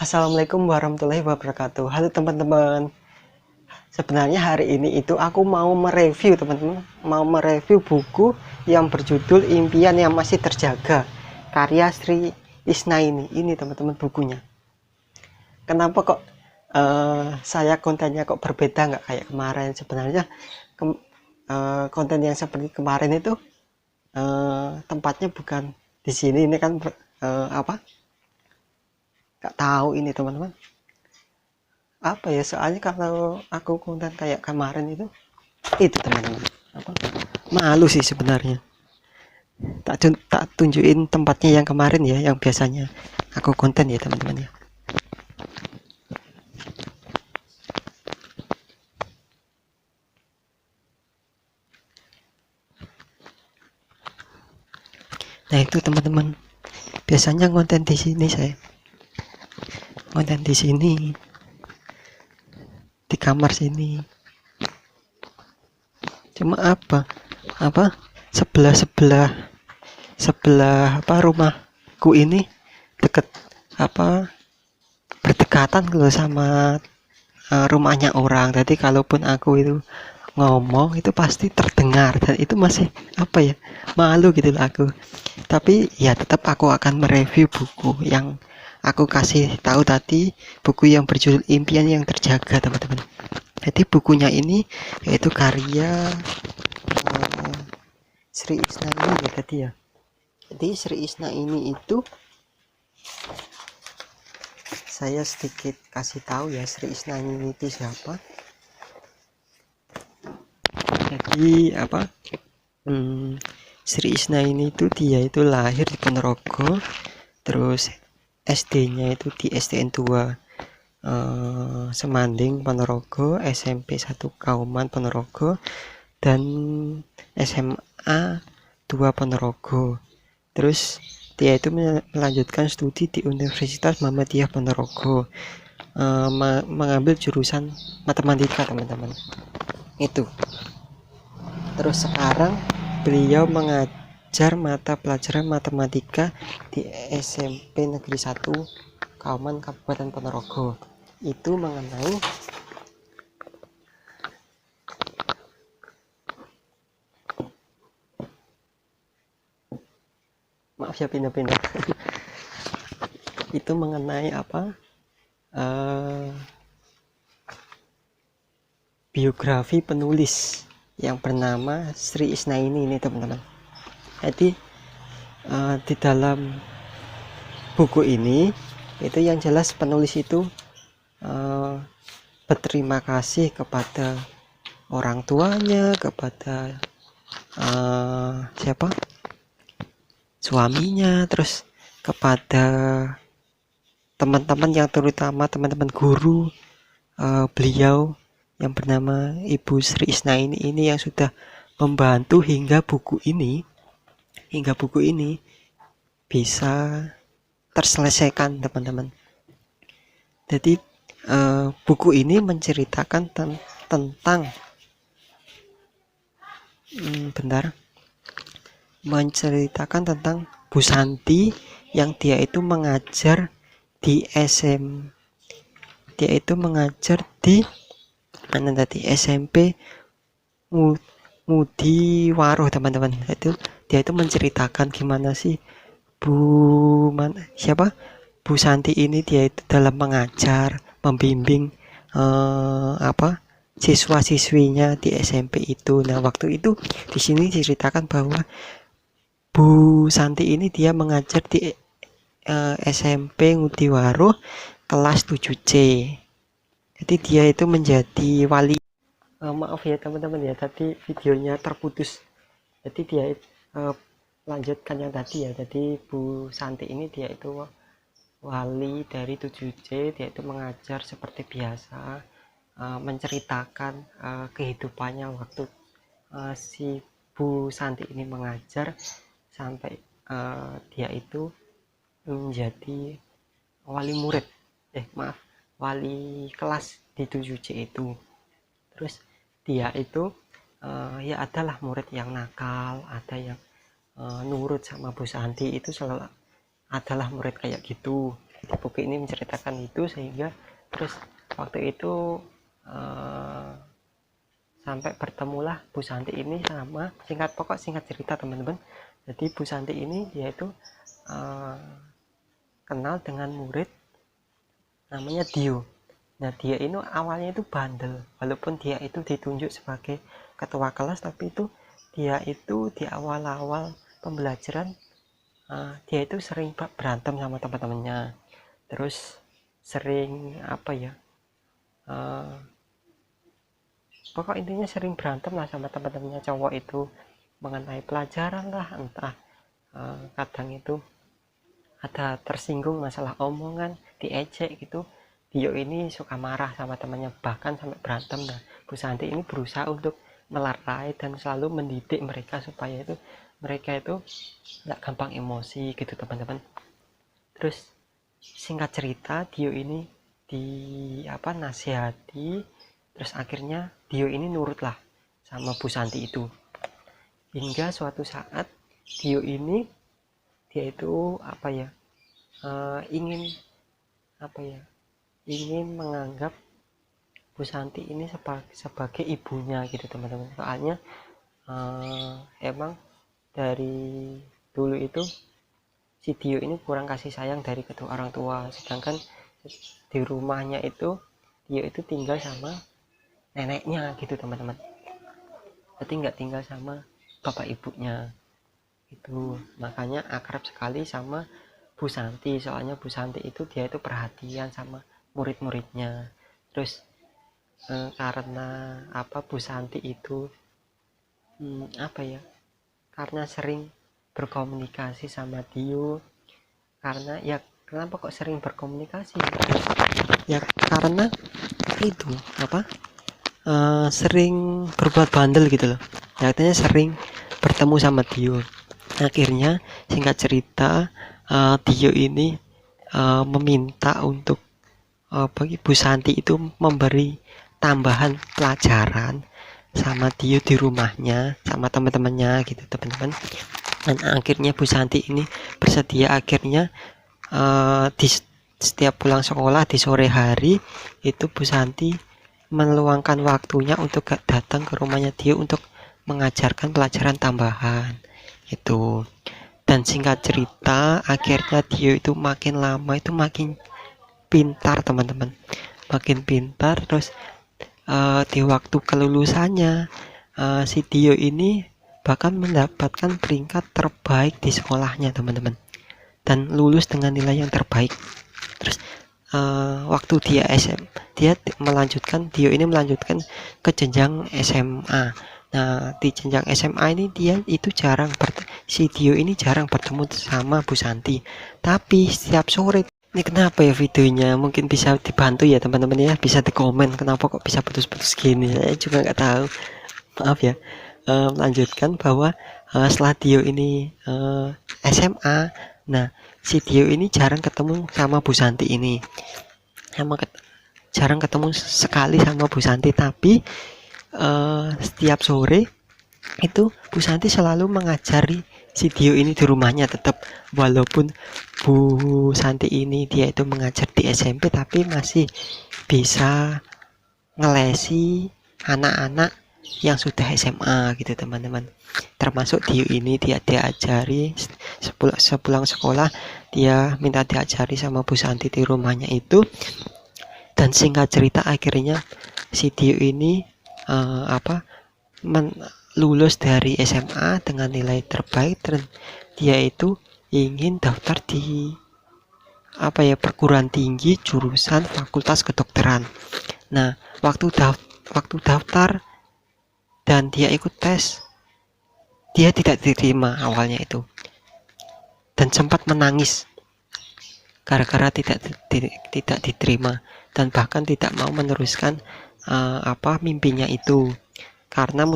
Assalamualaikum warahmatullahi wabarakatuh. Halo teman-teman. Sebenarnya hari ini itu aku mau mereview teman-teman, mau mereview buku yang berjudul Impian yang Masih Terjaga, karya Sri Isnaini. Ini teman-teman bukunya. Kenapa kok saya kontennya kok berbeda nggak kayak kemarin? Sebenarnya konten yang seperti kemarin itu tempatnya bukan di sini. Ini kan apa? Nggak tahu ini teman-teman. Apa ya, soalnya kalau aku konten kayak kemarin itu teman-teman, apa, malu sih sebenarnya. Tak tunjukin tempatnya yang kemarin ya, yang biasanya aku konten ya teman-teman ya. Nah itu teman-teman, biasanya konten di sini, saya konten di sini, di kamar sini. Cuma apa sebelah apa rumahku ini deket apa berdekatan loh sama rumahnya orang. Jadi kalaupun aku itu ngomong itu pasti terdengar, dan itu masih apa ya, malu gitu loh aku. Tapi ya tetap aku akan mereview buku yang aku kasih tahu tadi, buku yang berjudul Impian yang Terjaga teman-teman. Jadi bukunya ini yaitu karya Sri Isnaini ya tadi ya. Jadi Sri Isnaini itu, saya sedikit kasih tahu ya, Sri Isnaini itu siapa. Jadi apa, Sri Isnaini itu dia itu lahir di Ponorogo, terus SD-nya itu di SDN 2 Semanding Ponorogo, SMP 1 Kauman Ponorogo, dan SMA 2 Ponorogo. Terus dia itu melanjutkan studi di Universitas Muhammadiyah Ponorogo, mengambil jurusan matematika teman-teman itu. Terus sekarang beliau mengajar mata pelajaran matematika di SMP Negeri 1 Kauman Kabupaten Ponorogo. Itu mengenai maaf ya, pindah-pindah. Itu mengenai apa, biografi penulis yang bernama Sri Isnaini ini teman-teman. Jadi di dalam buku ini itu yang jelas penulis itu berterima kasih kepada orang tuanya, kepada siapa, suaminya, terus kepada teman-teman, yang terutama teman-teman guru beliau yang bernama Ibu Sri Isnaini ini, yang sudah membantu hingga buku ini bisa terselesaikan teman-teman. Jadi buku ini menceritakan tentang menceritakan tentang Bu Santi yang dia itu mengajar di mana tadi, SMP Ngudi Waruh teman-teman. Itu dia itu menceritakan gimana sih Bu Santi ini, dia itu dalam mengajar, membimbing siswa-siswinya di SMP itu. Nah, waktu itu di sini diceritakan bahwa Bu Santi ini dia mengajar di SMP Ngudiwaruh kelas 7C. Jadi dia itu menjadi wali. Maaf ya teman-teman ya, tadi videonya terputus. Jadi dia lanjutkan yang tadi ya. Jadi Bu Santi ini dia itu wali dari 7C. Dia itu mengajar seperti biasa, menceritakan kehidupannya waktu si Bu Santi ini mengajar sampai dia itu menjadi wali kelas di 7C itu. Terus dia itu ya adalah murid yang nakal, ada yang nurut sama Bu Santi, itu selalu adalah murid kayak gitu. Jadi buku ini menceritakan itu, sehingga terus waktu itu sampai bertemulah Bu Santi ini sama, singkat cerita teman-teman. Jadi Bu Santi ini dia itu kenal dengan murid namanya Dio. Nah, dia ini awalnya itu bandel, walaupun dia itu ditunjuk sebagai ketua kelas, tapi itu dia itu di awal-awal pembelajaran dia itu sering berantem sama teman-temannya, terus sering apa ya, pokok intinya sering berantem lah sama teman-temannya cowok itu mengenai pelajaran lah, entah kadang itu ada tersinggung masalah omongan, diejek gitu. Dio ini suka marah sama temannya, bahkan sampai berantem. Nah, Bu Santi ini berusaha untuk melerai dan selalu mendidik mereka supaya itu mereka itu nggak gampang emosi gitu teman-teman. Terus singkat cerita, Dio ini nasihati, terus akhirnya Dio ini nurut lah sama Bu Santi itu, hingga suatu saat Dio ini dia itu ingin menganggap Bu Santi ini sebagai ibunya gitu teman-teman. Soalnya emang dari dulu itu si Dio ini kurang kasih sayang dari kedua orang tua, sedangkan di rumahnya itu Dio itu tinggal sama neneknya gitu teman-teman, jadi nggak tinggal sama bapak ibunya itu. Makanya akrab sekali sama Bu Santi, soalnya Bu Santi itu dia itu perhatian sama murid-muridnya. Terus karena Bu Santi itu karena sering berkomunikasi sama Dio. Karena ya kenapa kok sering berkomunikasi ya, karena itu sering berbuat bandel gitu loh ya, artinya sering bertemu sama Dio. Akhirnya singkat cerita, Dio ini meminta untuk Bu Santi itu memberi tambahan pelajaran sama Dio di rumahnya sama teman-temannya gitu teman-teman. Dan akhirnya Bu Santi ini bersedia. Akhirnya di setiap pulang sekolah di sore hari itu Bu Santi meluangkan waktunya untuk datang ke rumahnya Dio untuk mengajarkan pelajaran tambahan itu. Dan singkat cerita, akhirnya Dio itu makin lama itu makin pintar teman-teman, makin pintar. Terus di waktu kelulusannya si Dio ini bahkan mendapatkan peringkat terbaik di sekolahnya teman-teman, dan lulus dengan nilai yang terbaik. Terus waktu dia Dio ini melanjutkan ke jenjang SMA. Nah, di jenjang SMA ini si Dio ini jarang bertemu sama Bu Santi. Tapi setiap sore, ini kenapa ya videonya, mungkin bisa dibantu ya teman-teman ya, bisa di komen kenapa kok bisa putus-putus gini, saya juga nggak tahu, maaf ya. Melanjutkan bahwa setelah Dio ini SMA, nah si Dio ini jarang ketemu sama Bu Santi ini, jarang ketemu sekali sama Bu Santi. Tapi setiap sore itu Bu Santi selalu mengajari si Dio ini di rumahnya tetap, walaupun Bu Santi ini dia itu mengajar di SMP tapi masih bisa ngelesi anak-anak yang sudah SMA gitu teman-teman. Termasuk Dio ini dia diajari sepulang sekolah, dia minta diajari sama Bu Santi di rumahnya itu. Dan singkat cerita akhirnya si Dio ini lulus dari SMA dengan nilai terbaik, dan dia itu ingin daftar di perguruan tinggi jurusan fakultas kedokteran. Nah, waktu daftar dan dia ikut tes, dia tidak diterima awalnya itu, dan sempat menangis gara-gara tidak diterima, dan bahkan tidak mau meneruskan mimpinya itu, karena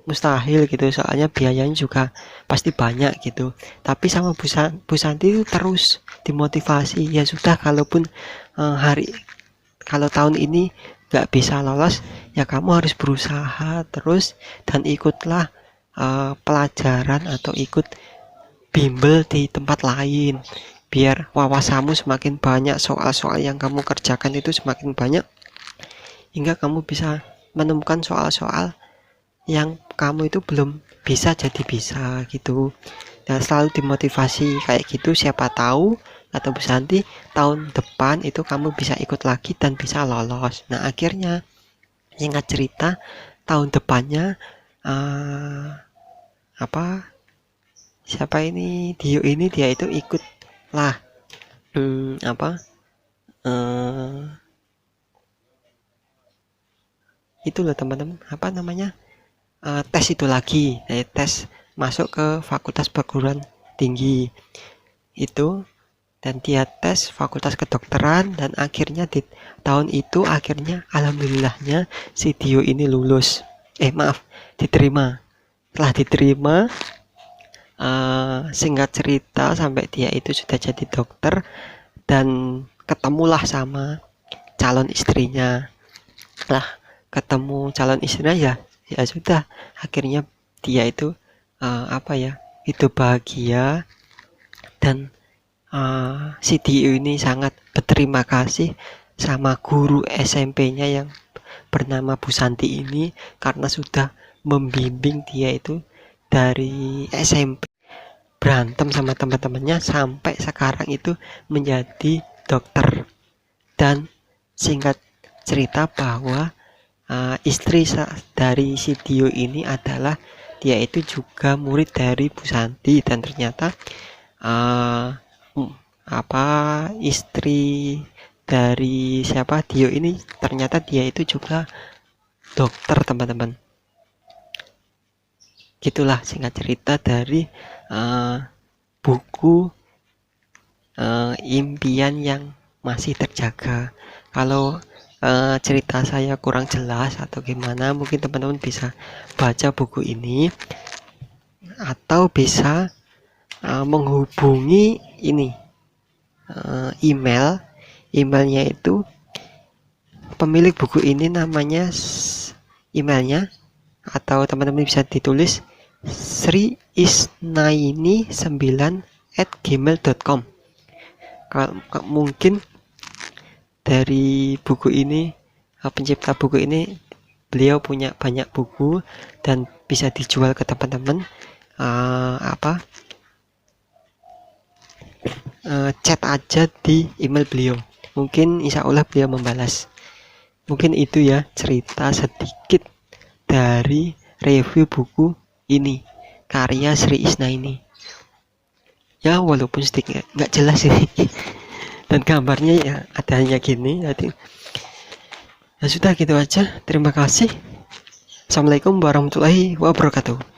mustahil gitu, soalnya biayanya juga pasti banyak gitu. Tapi sama Bu Santi itu terus dimotivasi, ya sudah, kalaupun kalau tahun ini nggak bisa lolos, ya kamu harus berusaha terus dan ikutlah pelajaran atau ikut bimbel di tempat lain biar wawasanmu semakin banyak, soal-soal yang kamu kerjakan itu semakin banyak, hingga kamu bisa menemukan soal-soal yang kamu itu belum bisa jadi bisa gitu. Dan selalu dimotivasi kayak gitu, siapa tahu atau bisa nanti tahun depan itu kamu bisa ikut lagi dan bisa lolos. Nah akhirnya singkat cerita tahun depannya siapa ini Dio ini, dia itu ikut lah itu loh teman-teman, apa namanya, tes itu lagi, tes masuk ke fakultas perguruan tinggi itu, dan dia tes fakultas kedokteran, dan akhirnya di tahun itu akhirnya alhamdulillahnya si Dio ini lulus, diterima. Setelah diterima, singkat cerita sampai dia itu sudah jadi dokter dan ketemulah sama calon istrinya. Lah ketemu calon istrinya, ya sudah, akhirnya dia itu hidup bahagia. Dan si Dio ini sangat berterima kasih sama guru SMP-nya yang bernama Bu Santi ini, karena sudah membimbing dia itu dari SMP berantem sama teman-temannya sampai sekarang itu menjadi dokter. Dan singkat cerita bahwa istri dari si Dio ini adalah, dia itu juga murid dari Bu Santi, dan ternyata istri dari siapa Dio ini ternyata dia itu juga dokter teman-teman. Gitulah singkat cerita dari buku impian yang masih terjaga. Kalau cerita saya kurang jelas atau gimana, mungkin teman-teman bisa baca buku ini atau bisa menghubungi ini emailnya itu, pemilik buku ini namanya, emailnya atau teman-teman bisa ditulis sriisnaini9@gmail.com. Kalau mungkin dari buku ini, pencipta buku ini, beliau punya banyak buku dan bisa dijual ke teman-teman. Chat aja di email beliau, mungkin insya Allah beliau membalas. Mungkin itu ya cerita sedikit dari review buku ini karya Sri Isna ini ya, walaupun sedikit nggak jelas ini dan gambarnya ya adanya gini. Jadi ya sudah gitu aja, terima kasih. Assalamualaikum warahmatullahi wabarakatuh.